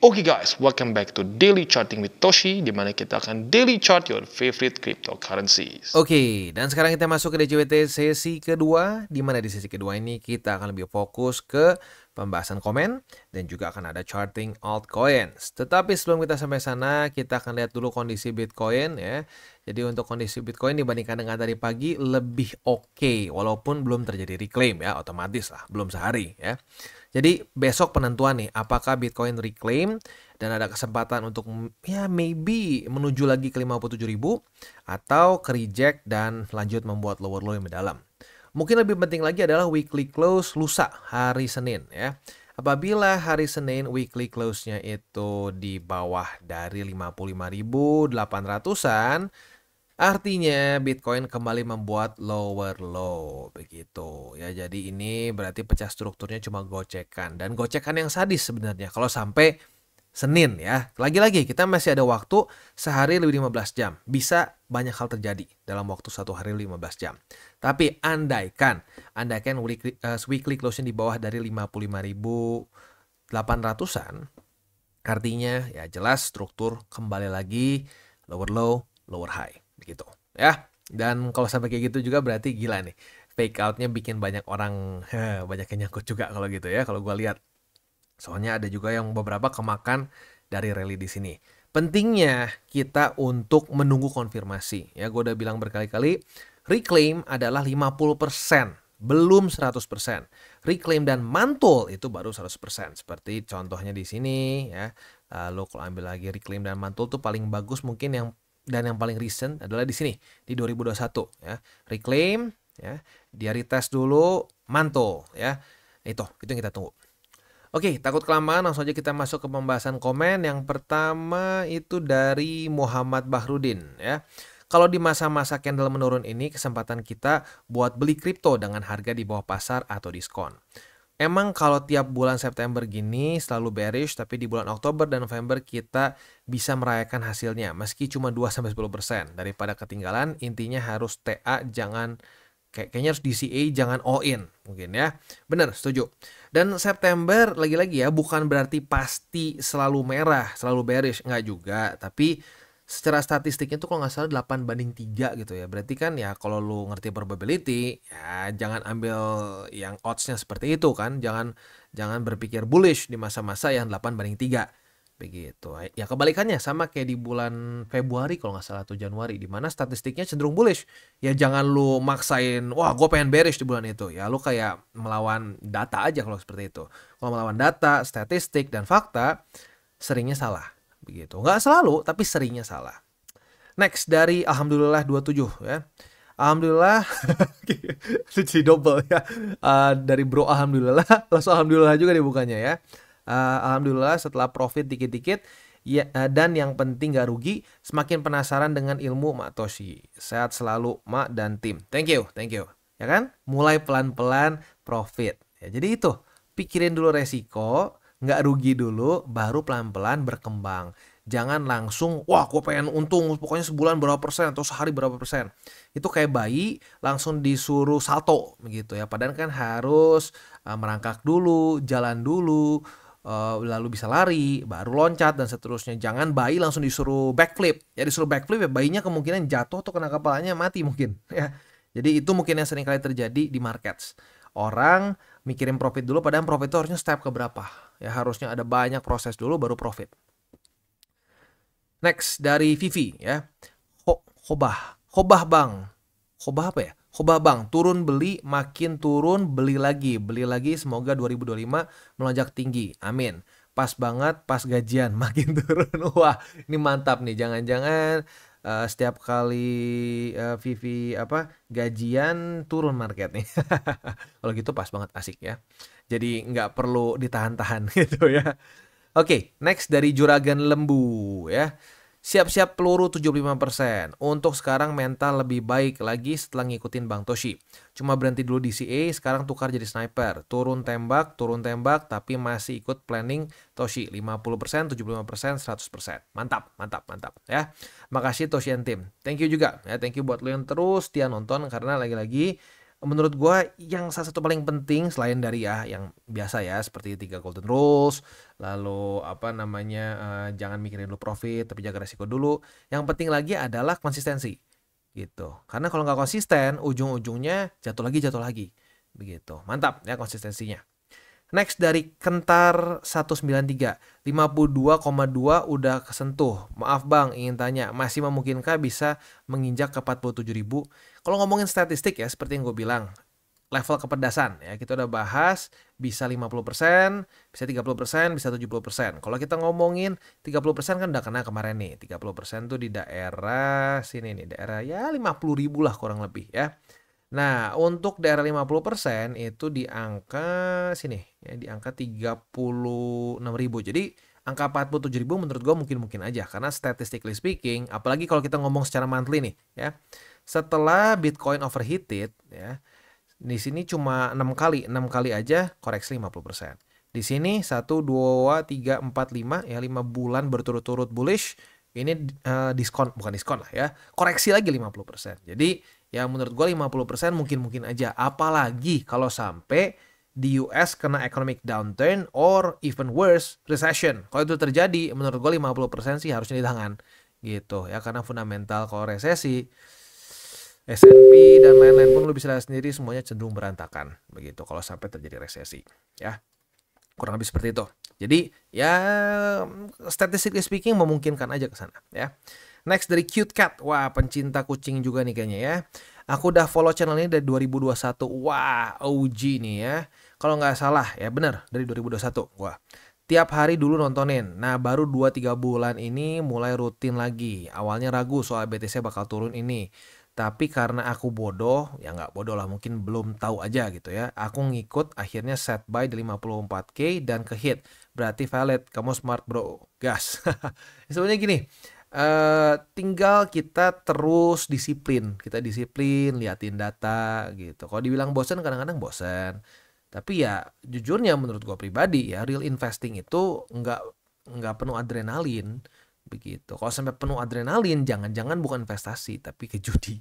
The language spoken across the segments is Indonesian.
Oke guys, welcome back to Daily Charting with Toshi, di mana kita akan daily chart your favorite cryptocurrencies. Oke, dan sekarang kita masuk ke DCWT sesi kedua, di mana di sesi kedua ini kita akan lebih fokus ke pembahasan komen dan juga akan ada charting altcoins. Tetapi sebelum kita sampai sana, kita akan lihat dulu kondisi Bitcoin ya. Jadi untuk kondisi Bitcoin dibandingkan dengan tadi pagi lebih oke, walaupun belum terjadi reclaim ya, otomatis lah, belum sehari ya. Jadi besok penentuan nih, apakah Bitcoin reclaim dan ada kesempatan untuk ya maybe menuju lagi ke 57.000 atau ke reject dan lanjut membuat lower low yang mendalam. Mungkin lebih penting lagi adalah weekly close lusa hari Senin ya. Apabila hari Senin weekly close-nya itu di bawah dari 55.800-an, artinya Bitcoin kembali membuat lower low begitu ya. Jadi ini berarti pecah strukturnya cuma gocekan, dan gocekan yang sadis sebenarnya kalau sampai Senin ya. Lagi-lagi kita masih ada waktu sehari lebih 15 jam. Bisa banyak hal terjadi dalam waktu satu hari 15 jam. Tapi andaikan weekly closing di bawah dari 55.800-an, artinya ya jelas struktur kembali lagi lower low, lower high begitu ya. Dan kalau sampai kayak gitu juga berarti gila nih, fake outnya bikin banyak orang banyak yang nyangkut juga kalau gitu ya, kalau gue lihat. Soalnya ada juga yang beberapa kemakan dari rally di sini. Pentingnya kita untuk menunggu konfirmasi ya. Gue udah bilang berkali-kali, reclaim adalah 50%, belum 100%. Reclaim dan mantul itu baru 100%. Seperti contohnya di sini ya. Lalu kalau ambil lagi reclaim dan mantul tuh paling bagus mungkin yang paling recent adalah di sini di 2021 ya. Reclaim ya, dia retest dulu, mantul ya. Itu yang kita tunggu. Oke, takut kelamaan, langsung aja kita masuk ke pembahasan komen. Yang pertama itu dari Muhammad Bahrudin ya. Kalau di masa-masa candle menurun ini, kesempatan kita buat beli kripto dengan harga di bawah pasar atau diskon. Emang kalau tiap bulan September gini selalu bearish, tapi di bulan Oktober dan November kita bisa merayakan hasilnya meski cuma 2-10%. Daripada ketinggalan, intinya harus TA, jangan kayaknya harus DCA, jangan all in mungkin ya. Bener, setuju. Dan September lagi-lagi ya, bukan berarti pasti selalu merah, selalu bearish, enggak juga. Tapi secara statistiknya tuh kalau nggak salah 8/3 gitu ya. Berarti kan ya kalau lu ngerti probability, ya jangan ambil yang odds-nya seperti itu kan. Jangan berpikir bullish di masa-masa yang 8/3. Begitu. Ya kebalikannya sama kayak di bulan Februari kalau nggak salah atau Januari, di mana statistiknya cenderung bullish. Ya jangan lu maksain, wah gue pengen bearish di bulan itu. Ya lu kayak melawan data aja kalau seperti itu. Kalau melawan data, statistik, dan fakta, seringnya salah. Begitu. Nggak selalu, tapi seringnya salah. Next dari Alhamdulillah 27 ya. Alhamdulillah, jadi double ya. Dari bro Alhamdulillah, langsung Alhamdulillah juga dibukanya ya. Alhamdulillah setelah profit dikit-dikit ya, dan yang penting gak rugi. Semakin penasaran dengan ilmu Mak Toshi. Sehat selalu Mak dan tim. Thank you. Ya kan? Mulai pelan-pelan profit. Ya, jadi itu, pikirin dulu resiko, nggak rugi dulu, baru pelan-pelan berkembang. Jangan langsung, wah gue pengen untung pokoknya sebulan berapa persen atau sehari berapa persen. Itu kayak bayi langsung disuruh salto begitu ya. Padahal kan harus merangkak dulu, jalan dulu, lalu bisa lari, baru loncat dan seterusnya. Jangan bayi langsung disuruh backflip. Ya disuruh backflip ya bayinya kemungkinan jatuh atau kena kepalanya mati mungkin ya. Jadi itu mungkin yang sering kali terjadi di markets. Orang mikirin profit dulu, padahal profit itu harusnya step ke berapa. Ya harusnya ada banyak proses dulu baru profit. Next dari Vivi ya. Khobah bang. Khobah apa ya? Khobah bang, turun beli, makin turun beli lagi semoga 2025 melonjak tinggi. Amin. Pas banget pas gajian makin turun. Wah, ini mantap nih. Jangan-jangan setiap kali Vivi gajian turun market nih. Kalau gitu pas banget, asik ya. Jadi nggak perlu ditahan-tahan gitu ya. Oke, next dari Juragan Lembu ya. Siap-siap peluru 75%. Untuk sekarang mental lebih baik lagi setelah ngikutin Bang Toshi. Cuma berhenti dulu di CA, sekarang tukar jadi sniper. Turun tembak, tapi masih ikut planning Toshi. 50%, 75%, 100%. Mantap ya. Makasih Toshi and tim. Thank you juga ya, thank you buat lo yang terus dia nonton, karena lagi-lagi menurut gua yang salah satu paling penting selain dari ya yang biasa ya seperti 3 golden rules, lalu apa namanya jangan mikirin dulu profit tapi jaga resiko dulu. Yang penting lagi adalah konsistensi gitu. Karena kalau nggak konsisten, ujung-ujungnya jatuh lagi begitu. Mantap ya konsistensinya. Next dari Kentar 193, 52,2 udah kesentuh. Maaf Bang, ingin tanya, masih memungkinkah bisa menginjak ke 47.000? Kalau ngomongin statistik ya, seperti yang gue bilang, level kepedasan ya, kita udah bahas bisa 50%, bisa 30%, bisa 70%. Kalau kita ngomongin 30% kan udah kena kemarin nih. 30% tuh di daerah sini nih, daerah ya 50.000 lah kurang lebih ya. Nah, untuk daerah 50% itu di angka sini ya, di angka 36.000. Jadi angka 47.000 menurut gue mungkin aja karena statistically speaking, apalagi kalau kita ngomong secara monthly nih ya. Setelah Bitcoin overheated ya, di sini cuma 6 kali aja koreksi 50%. Di sini 1 2 3 4 5 ya 5 bulan berturut-turut bullish. Ini bukan diskon lah ya. Koreksi lagi 50%. Jadi ya menurut gue 50% mungkin aja. Apalagi kalau sampai di US kena economic downturn or even worse, recession. Kalau itu terjadi, menurut gue 50% sih harusnya di tangan. Gitu ya, karena fundamental kalau resesi, S&P dan lain-lain pun lu bisa lihat sendiri semuanya cenderung berantakan. Begitu kalau sampai terjadi resesi. Ya, kurang lebih seperti itu. Jadi ya statistically speaking memungkinkan aja ke sana ya. Next dari Cute Cat. Wah, pencinta kucing juga nih kayaknya ya. Aku udah follow channel ini dari 2021. Wah, OG nih ya. Kalau nggak salah ya bener dari 2021 gua. Tiap hari dulu nontonin. Nah, baru 2-3 bulan ini mulai rutin lagi. Awalnya ragu soal BTC bakal turun ini. Tapi karena aku bodoh, ya nggak bodoh lah, mungkin belum tahu aja gitu ya. Aku ngikut, akhirnya set buy di 54K dan ke hit. Berarti valid, kamu smart bro, gas. Sebenarnya gini, tinggal kita terus disiplin. Kita disiplin, liatin data gitu. Kalau dibilang bosen, kadang-kadang bosen. Tapi ya jujurnya menurut gue pribadi ya, real investing itu nggak penuh adrenalin. Begitu. Kalau sampai penuh adrenalin, jangan-jangan bukan investasi, tapi ke judi.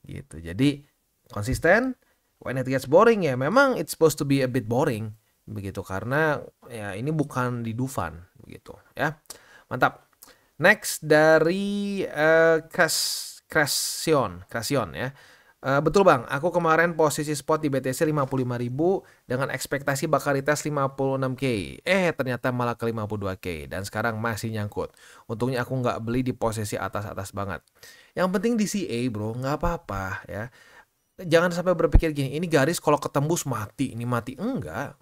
Gitu. Jadi, konsisten, when it gets boring ya, memang it's supposed to be a bit boring. Begitu. Karena ya ini bukan di Dufan. Begitu. Ya. Mantap. Next dari Krasion ya. Betul bang, aku kemarin posisi spot di BTC 55.000 dengan ekspektasi bakal retest 56K. Ternyata malah ke 52K dan sekarang masih nyangkut. Untungnya aku nggak beli di posisi atas-atas banget. Yang penting DCA bro, nggak apa-apa ya. Jangan sampai berpikir gini, ini garis kalau ketembus mati, ini mati. Enggak.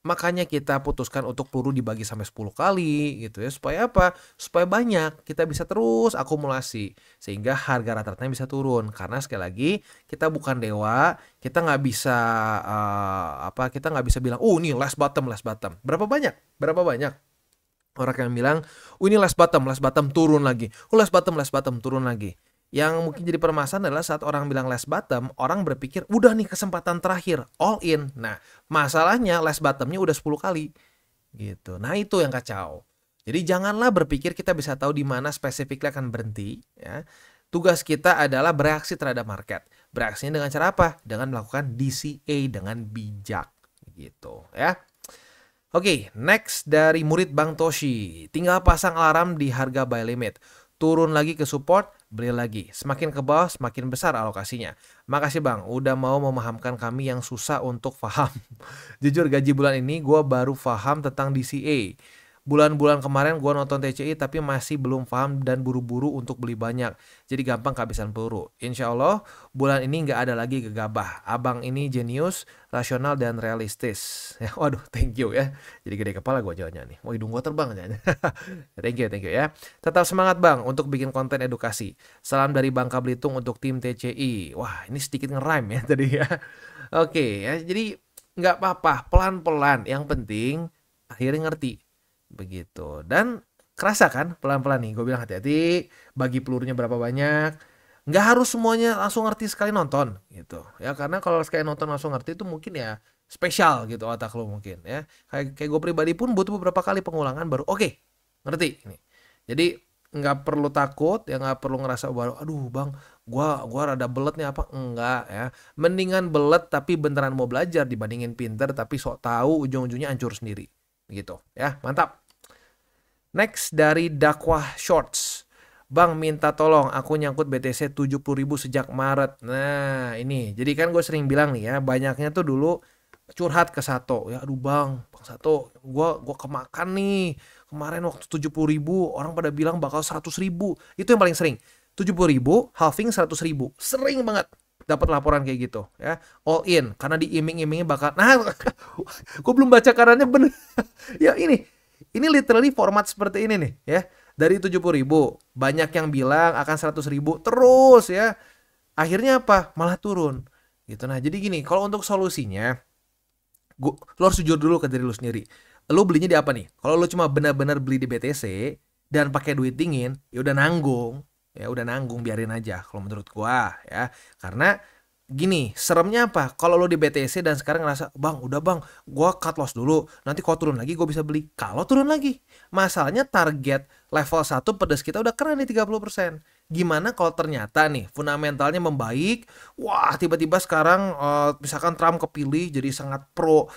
Makanya kita putuskan untuk peluru dibagi sampai 10 kali gitu ya. Supaya apa? Supaya banyak. Kita bisa terus akumulasi. Sehingga harga rata-ratanya bisa turun. Karena sekali lagi kita bukan dewa. Kita nggak bisa kita nggak bisa bilang, ini last bottom. Berapa banyak? Orang yang bilang, ini last bottom turun lagi. Last bottom turun lagi. Yang mungkin jadi permasalahan adalah saat orang bilang last bottom, orang berpikir udah nih kesempatan terakhir, all in. Nah, masalahnya last bottomnya udah 10 kali. Gitu. Nah, itu yang kacau. Jadi janganlah berpikir kita bisa tahu di mana spesifiknya akan berhenti. Ya. Tugas kita adalah bereaksi terhadap market. Bereaksinya dengan cara apa? Dengan melakukan DCA dengan bijak. Gitu ya. Oke, next dari murid Bang Toshi. Tinggal pasang alarm di harga buy limit. Turun lagi ke support, beli lagi. Semakin ke bawah, semakin besar alokasinya. Makasih bang, udah mau memahamkan kami yang susah untuk paham. Jujur gaji bulan ini gue baru paham tentang DCA. Bulan-bulan kemarin gue nonton TCI tapi masih belum paham dan buru-buru untuk beli banyak. Jadi gampang kehabisan peluru. Insya Allah bulan ini nggak ada lagi gegabah. Abang ini jenius, rasional dan realistis. Ya, waduh, thank you ya. Jadi gede kepala gue jawabnya nih. Mau hidung gue terbang aja. Thank you ya. Tetap semangat bang untuk bikin konten edukasi. Salam dari Bangka Belitung untuk tim TCI. Wah, ini sedikit ngerime ya tadi ya. Oke ya, jadi nggak apa-apa, pelan-pelan. Yang penting akhirnya ngerti. Begitu. Dan kerasa kan pelan-pelan nih. Gue bilang hati-hati, bagi pelurunya berapa banyak. Nggak harus semuanya langsung ngerti sekali nonton gitu. Ya karena kalau sekali nonton langsung ngerti itu mungkin ya spesial gitu otak lo mungkin ya. Kayak gue pribadi pun butuh beberapa kali pengulangan baru oke, ngerti ini. Jadi nggak perlu takut, ya nggak perlu ngerasa baru aduh bang gua rada belet nih apa enggak ya. Mendingan belet tapi beneran mau belajar dibandingin pinter tapi sok tahu ujung-ujungnya hancur sendiri. Begitu ya. Mantap. Next dari Dakwah Shorts. Bang minta tolong aku nyangkut BTC 70.000 sejak Maret. Nah ini jadi kan gue sering bilang nih ya, banyaknya tuh dulu curhat ke Sato ya, aduh bang Sato gua kemakan nih kemarin waktu 70.000 orang pada bilang bakal 100.000, itu yang paling sering. 70.000 halving 100.000 sering banget dapat laporan kayak gitu ya, all in karena diiming-imingnya bakal. Nah gue belum baca karannya bener ya. Ini literally format seperti ini nih ya. Dari 70.000 banyak yang bilang akan 100.000 terus ya, akhirnya apa malah turun gitu. Nah jadi gini, kalau untuk solusinya lo harus jujur dulu ke diri lo sendiri. Lo belinya di apa nih? Kalau lo cuma benar-benar beli di BTC dan pakai duit dingin, ya udah nanggung, biarin aja kalau menurut gua ya. Karena gini, seremnya apa? Kalau lo di BTC dan sekarang ngerasa, bang, udah bang, gua cut loss dulu. Nanti kalau turun lagi gue bisa beli. Kalau turun lagi, masalahnya target level 1 pedas kita udah kena nih 30%. Gimana kalau ternyata nih fundamentalnya membaik, wah tiba-tiba sekarang misalkan Trump kepilih jadi sangat pro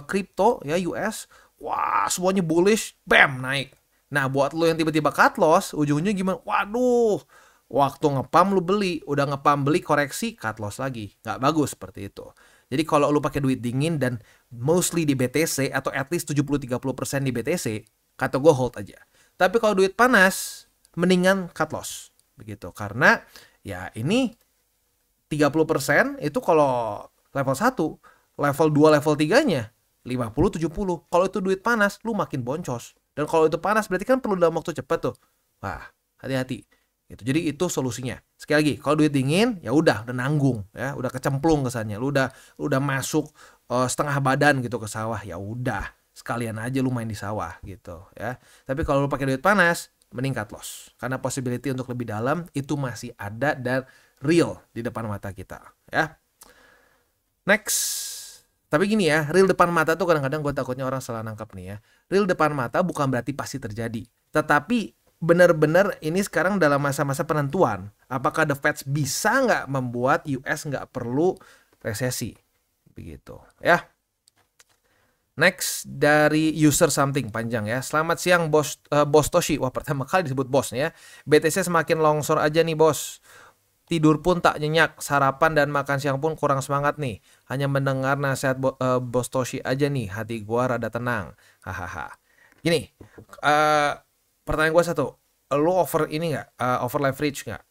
kripto ya US, wah semuanya bullish, bam naik. Nah buat lo yang tiba-tiba cut loss, ujung-ujungnya gimana? Waduh, waktu ngepam lu beli, udah ngepam beli koreksi, cut loss lagi. Nggak bagus seperti itu. Jadi kalau lu pakai duit dingin dan mostly di BTC atau at least 70-30% di BTC, kata gue hold aja. Tapi kalau duit panas, mendingan cut loss. Begitu. Karena ya ini 30% itu kalau level 1, level 2, level 3-nya 50-70. Kalau itu duit panas, lu makin boncos. Dan kalau itu panas berarti kan perlu dalam waktu cepat tuh. Wah, hati-hati. Gitu. Jadi itu solusinya. Sekali lagi, kalau duit dingin ya udah nanggung ya, udah kecemplung kesannya. Lu udah masuk setengah badan gitu ke sawah, ya udah sekalian aja lu main di sawah gitu ya. Tapi kalau lu pakai duit panas, mending cut loss. Karena possibility untuk lebih dalam itu masih ada dan real di depan mata kita ya. Next. Tapi gini ya, real depan mata tuh kadang-kadang gue takutnya orang salah nangkap nih ya. Real depan mata bukan berarti pasti terjadi. Tetapi benar-benar ini sekarang dalam masa-masa penentuan. Apakah The Fed bisa nggak membuat US nggak perlu resesi? Begitu ya. Next dari user something panjang ya. Selamat siang bos Toshi. Wah pertama kali disebut bos ya. BTC semakin longsor aja nih bos. Tidur pun tak nyenyak, sarapan dan makan siang pun kurang semangat nih. Hanya mendengar nasihat bos Toshi aja nih, hati gua rada tenang. Hahaha. Gini, pertanyaan gue satu, lu over ini nggak, over leverage nggak?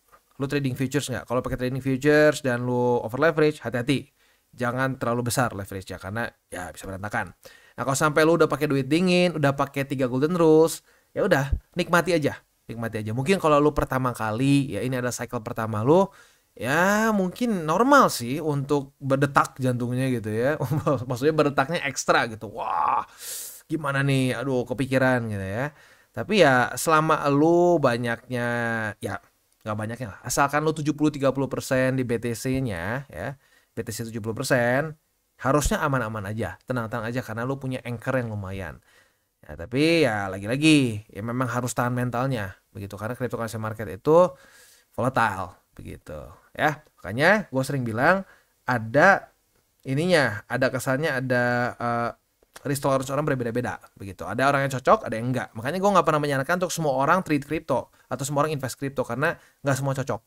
Lu trading futures nggak? Kalau pakai trading futures dan lu over leverage, hati-hati, jangan terlalu besar leverage ya, karena ya bisa berantakan. Nah kalau sampai lu udah pakai duit dingin, udah pakai 3 golden rules, ya udah nikmati aja. Mungkin kalau lu pertama kali, ya ini ada cycle pertama lu, ya mungkin normal sih untuk berdetak jantungnya gitu ya. Maksudnya berdetaknya ekstra gitu. Wah, gimana nih? Aduh, kepikiran gitu ya. Tapi ya selama lu banyaknya, ya nggak banyaknya lah. Asalkan lu 70-30% di BTC-nya ya, BTC 70%, harusnya aman-aman aja, tenang-tenang aja karena lu punya anchor yang lumayan. Ya, tapi ya lagi-lagi ya memang harus tahan mentalnya begitu karena cryptocurrency market itu volatile begitu ya. Makanya gue sering bilang ada ininya, ada kesannya, ada risk tolerance orang berbeda-beda begitu. Ada orang yang cocok, ada yang enggak. Makanya gue nggak pernah menyarankan untuk semua orang trade crypto atau semua orang invest crypto karena nggak semua cocok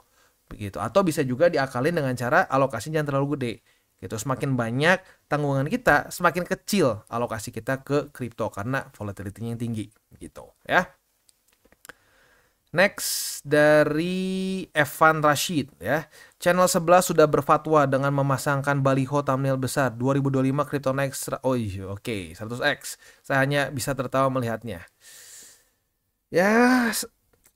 begitu. Atau bisa juga diakalin dengan cara alokasi jangan terlalu gede. Gitu. Semakin banyak tanggungan kita, semakin kecil alokasi kita ke kripto karena volatility-nya yang tinggi gitu ya. Next dari Evan Rashid ya. Channel 11 sudah berfatwa dengan memasangkan baliho thumbnail besar 2025 kripto naik oke, 100x. Saya hanya bisa tertawa melihatnya. Ya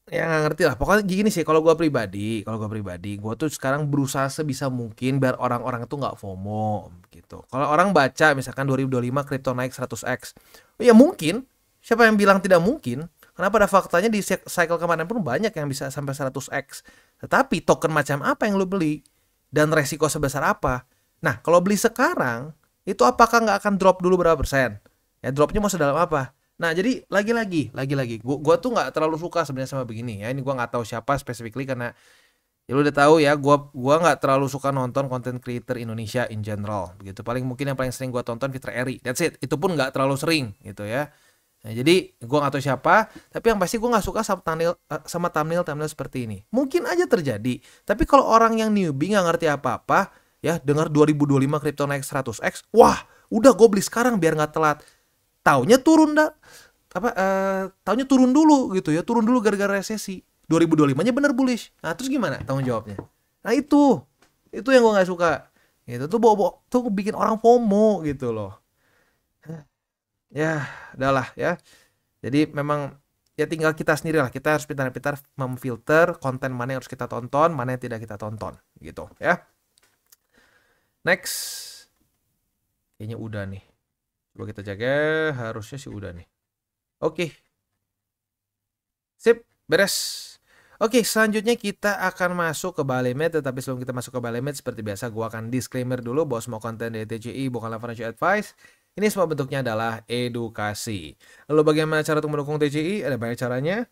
nggak ngerti lah. Pokoknya gini sih, kalau gue pribadi, gue tuh sekarang berusaha sebisa mungkin biar orang-orang itu nggak FOMO gitu. Kalau orang baca misalkan 2025 kripto naik 100x, ya mungkin. Siapa yang bilang tidak mungkin? Karena pada faktanya di cycle kemarin pun banyak yang bisa sampai 100x. Tetapi token macam apa yang lo beli dan resiko sebesar apa? Nah, kalau beli sekarang, itu apakah nggak akan drop dulu berapa persen? Ya dropnya mau sedalam apa? Nah jadi lagi-lagi, gue tuh nggak terlalu suka sebenarnya sama begini ya. Ini gue nggak tahu siapa specifically karena Ya lu udah tahu ya, gua nggak terlalu suka nonton content creator Indonesia in general begitu. Paling mungkin yang paling sering gua tonton Fitra Eri. That's it. Itu pun nggak terlalu sering gitu ya. Nah, jadi gua nggak tahu siapa, tapi yang pasti gua nggak suka sama thumbnail seperti ini. Mungkin aja terjadi, tapi kalau orang yang newbie nggak ngerti apa-apa, ya dengar 2025 kripto naik 100x, wah, udah gue beli sekarang biar nggak telat. Taunya turun taunya turun dulu gitu ya, turun dulu gara-gara resesi. 2025-nya bener bullish. Nah, terus gimana tanggung jawabnya? Nah, itu yang gue nggak suka. Gitu tuh tuh bikin orang FOMO gitu loh. Ya, udahlah ya. Jadi memang ya tinggal kita sendiri lah. Kita harus pintar-pintar memfilter konten mana yang harus kita tonton, mana yang tidak kita tonton gitu ya. Next. Kayaknya udah nih. Coba kita jaga, harusnya sih udah nih. Oke. Sip, beres. Oke, selanjutnya kita akan masuk ke Balimed, tetapi sebelum kita masuk ke Balimed, seperti biasa gua akan disclaimer dulu bahwa semua konten dari TCI bukanlah financial advice. Ini semua bentuknya adalah edukasi. Lalu bagaimana cara untuk mendukung TCI? Ada banyak caranya.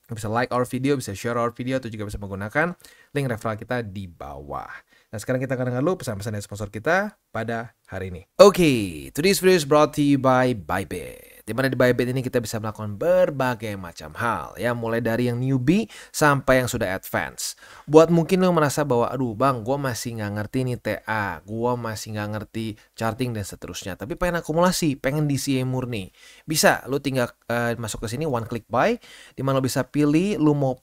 Bisa like our video, bisa share our video, atau juga bisa menggunakan link referral kita di bawah. Nah, sekarang kita akan dengar dulu pesan-pesan dari sponsor kita pada hari ini. Oke, today's video is brought to you by Bybit. Di mana di Bybit ini kita bisa melakukan berbagai macam hal, ya, mulai dari yang newbie sampai yang sudah advance. Buat mungkin lo merasa bahwa, aduh bang, gue masih nggak ngerti nih TA, gue masih nggak ngerti charting dan seterusnya, tapi pengen akumulasi, pengen DCA murni. Bisa, lo tinggal masuk ke sini one click buy, di mana lo bisa pilih lu mau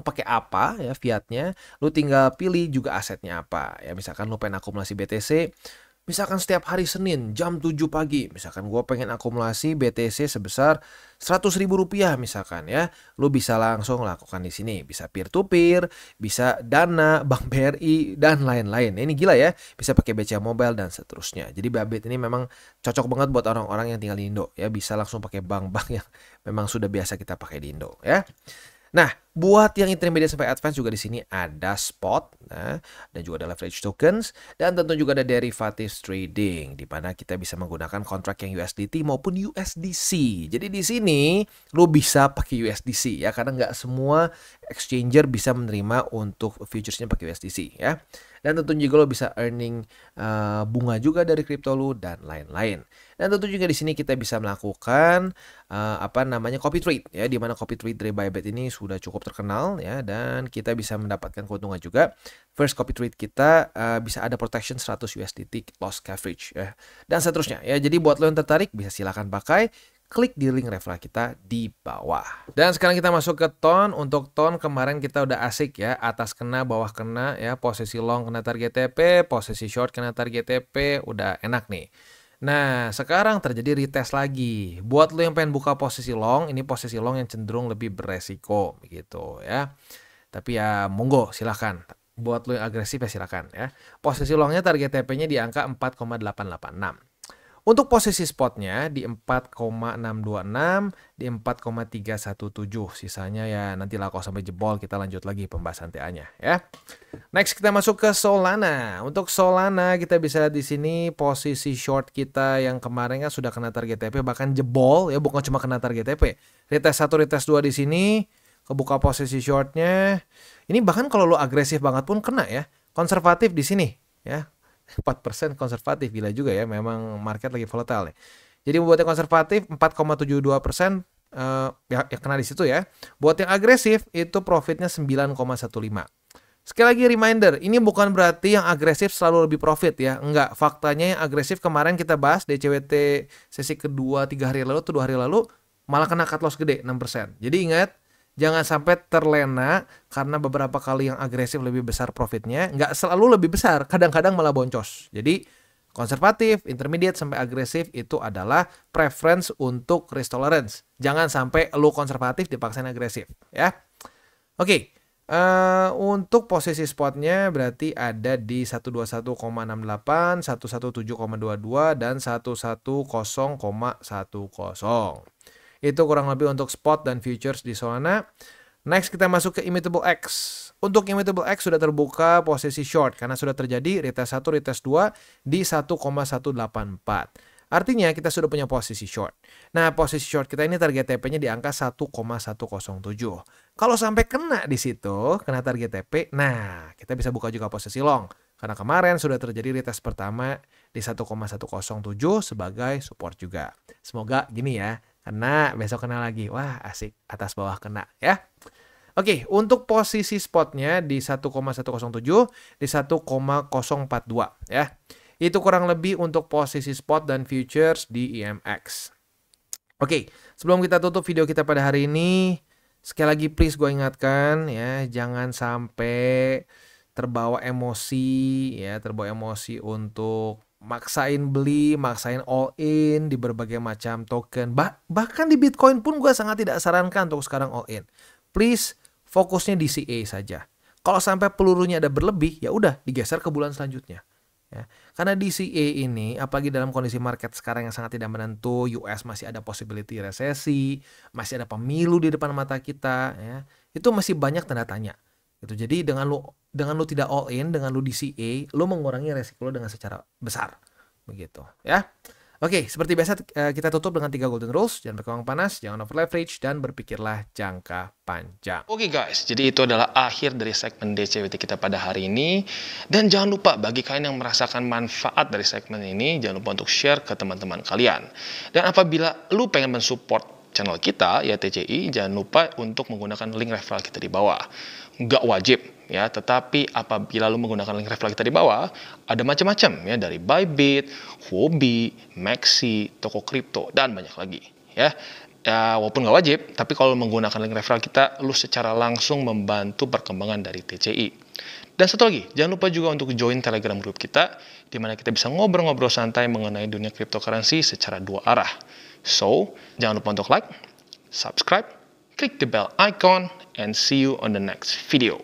pakai apa ya fiatnya, lu tinggal pilih juga asetnya apa. Ya misalkan lu pengen akumulasi BTC, misalkan setiap hari Senin jam 7 pagi, misalkan gue pengen akumulasi BTC sebesar 100.000 rupiah misalkan ya, lu bisa langsung lakukan di sini. Bisa peer to peer, bisa Dana, Bank BRI dan lain-lain. Ini gila ya, bisa pakai BCA Mobile dan seterusnya. Jadi Bybit ini memang cocok banget buat orang-orang yang tinggal di Indo ya, bisa langsung pakai bank-bank yang memang sudah biasa kita pakai di Indo ya. Nah, buat yang intermediate sampai advance juga di sini ada spot, nah, dan juga ada leverage tokens, dan tentu juga ada derivatives trading, di mana kita bisa menggunakan kontrak yang USDT maupun USDC. Jadi di sini lo bisa pakai USDC ya, karena nggak semua exchanger bisa menerima untuk futuresnya pakai USDC ya. Dan tentu juga lo bisa earning bunga juga dari kripto lo dan lain-lain. Dan tentu juga di sini kita bisa melakukan copy trade ya, di mana copy trade dari Bybit ini sudah cukup terkenal ya, dan kita bisa mendapatkan keuntungan juga. First copy trade kita bisa ada protection 100 USDT loss coverage ya, dan seterusnya ya. Jadi buat lo yang tertarik bisa silakan pakai, klik di link referral kita di bawah. Dan sekarang kita masuk ke ton. Untuk ton kemarin kita udah asik ya, atas kena bawah kena ya, posisi long kena target TP, posisi short kena target TP, udah enak nih. Nah, sekarang terjadi retest lagi. Buat lo yang pengen buka posisi long, ini posisi long yang cenderung lebih beresiko gitu ya. Tapi ya monggo silahkan. Buat lo yang agresif ya silahkan ya. Posisi longnya target TP-nya di angka 4,886. Untuk posisi spotnya di 4,626, di 4,317. Sisanya ya nantilah kalau sampai jebol kita lanjut lagi pembahasan TA-nya ya. Next kita masuk ke Solana. Untuk Solana kita bisa lihat di sini posisi short kita yang kemarin kan sudah kena target TP, bahkan jebol ya, bukan cuma kena target TP. Retest 1, retest 2 di sini, kebuka posisi shortnya. Ini bahkan kalau lo agresif banget pun kena ya. Konservatif di sini ya. 4% konservatif, gila juga ya, memang market lagi volatile nih. Jadi buat yang konservatif 4,72% ya kena di situ ya. Buat yang agresif itu profitnya 9,15. Sekali lagi reminder, ini bukan berarti yang agresif selalu lebih profit ya. Enggak, faktanya yang agresif kemarin kita bahas DCWT sesi kedua 3 hari lalu atau 2 hari lalu malah kena cut loss gede 6%. Jadi ingat, jangan sampai terlena karena beberapa kali yang agresif lebih besar profitnya. Nggak selalu lebih besar, kadang-kadang malah boncos. Jadi konservatif, intermediate, sampai agresif itu adalah preference untuk risk tolerance. Jangan sampai lu konservatif dipaksain agresif ya. Oke. Untuk posisi spotnya berarti ada di 121,68, 117,22, dan 110,10. Itu kurang lebih untuk spot dan futures di Solana. Next kita masuk ke Immutable X. Untuk Immutable X sudah terbuka posisi short karena sudah terjadi retest 1, retest 2 di 1,184. Artinya kita sudah punya posisi short. Nah, posisi short kita ini target TP-nya di angka 1,107. Kalau sampai kena di situ, kena target TP, nah kita bisa buka juga posisi long. Karena kemarin sudah terjadi retest pertama di 1,107 sebagai support juga. Semoga gini ya, kena besok kena lagi. Wah, asik, atas bawah kena ya. Oke, untuk posisi spotnya di 1,107, di 1,042 ya. Itu kurang lebih untuk posisi spot dan futures di IMX. Oke, sebelum kita tutup video kita pada hari ini, sekali lagi please gue ingatkan ya, jangan sampai terbawa emosi ya, terbawa emosi untuk maksain beli, maksain all in di berbagai macam token. Bahkan di Bitcoin pun gue sangat tidak sarankan untuk sekarang all in. Please fokusnya di CA saja. Kalau sampai pelurunya ada berlebih, ya udah digeser ke bulan selanjutnya. Ya. Karena DCA ini, apalagi dalam kondisi market sekarang yang sangat tidak menentu, US masih ada possibility resesi, masih ada pemilu di depan mata kita, ya, itu masih banyak tanda tanya. Gitu. Jadi dengan lu tidak all in, dengan lu DCA, lu mengurangi resiko lu dengan secara besar, begitu, ya. Oke, seperti biasa kita tutup dengan 3 golden rules. Jangan berkembang panas, jangan over leverage, dan berpikirlah jangka panjang. Oke guys, jadi itu adalah akhir dari segmen DCWT kita pada hari ini. Dan jangan lupa bagi kalian yang merasakan manfaat dari segmen ini, jangan lupa untuk share ke teman-teman kalian. Dan apabila lu pengen mensupport channel kita, ya TCI, jangan lupa untuk menggunakan link referral kita di bawah. Nggak wajib, ya, tetapi apabila lu menggunakan link referral kita di bawah, ada macam-macam ya, dari Bybit, Huobi, Maxi, toko kripto, dan banyak lagi, ya. Ya, walaupun nggak wajib, tapi kalau menggunakan link referral kita, lu secara langsung membantu perkembangan dari TCI. Dan satu lagi, jangan lupa juga untuk join Telegram group kita, di mana kita bisa ngobrol-ngobrol santai mengenai dunia cryptocurrency secara 2 arah. So, jangan lupa untuk like, subscribe, click the bell icon, and see you on the next video.